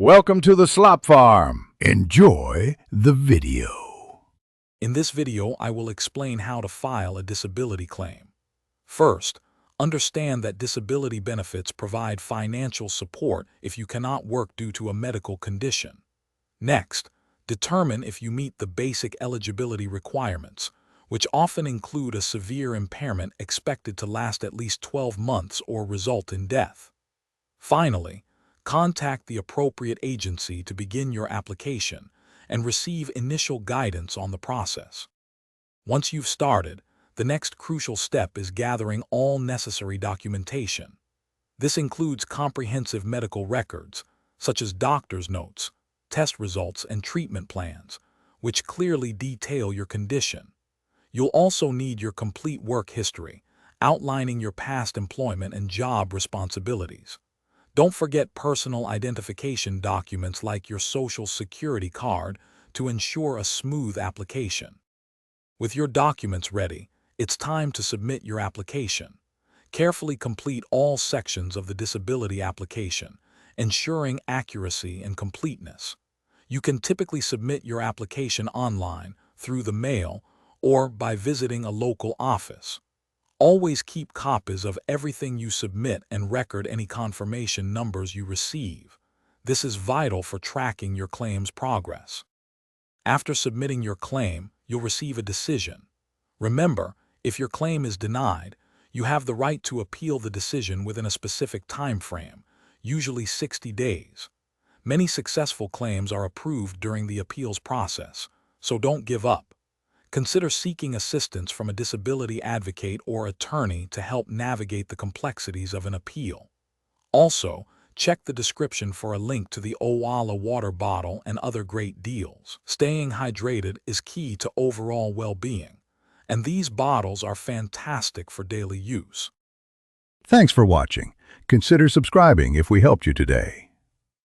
Welcome to the Slop Farm. Enjoy the video. In this video, I will explain how to file a disability claim. First, understand that disability benefits provide financial support if you cannot work due to a medical condition. Next, determine if you meet the basic eligibility requirements, which often include a severe impairment expected to last at least 12 months or result in death. Finally, contact the appropriate agency to begin your application and receive initial guidance on the process. Once you've started, the next crucial step is gathering all necessary documentation. This includes comprehensive medical records, such as doctor's notes, test results, and treatment plans, which clearly detail your condition. You'll also need your complete work history, outlining your past employment and job responsibilities. Don't forget personal identification documents like your Social Security card to ensure a smooth application. With your documents ready, it's time to submit your application. Carefully complete all sections of the disability application, ensuring accuracy and completeness. You can typically submit your application online, through the mail, or by visiting a local office. Always keep copies of everything you submit and record any confirmation numbers you receive. This is vital for tracking your claim's progress. After submitting your claim, you'll receive a decision. Remember, if your claim is denied, you have the right to appeal the decision within a specific time frame, usually 60 days. Many successful claims are approved during the appeals process, so don't give up. Consider seeking assistance from a disability advocate or attorney to help navigate the complexities of an appeal. Also, check the description for a link to the Owala water bottle and other great deals. Staying hydrated is key to overall well-being, and these bottles are fantastic for daily use. Thanks for watching. Consider subscribing if we helped you today.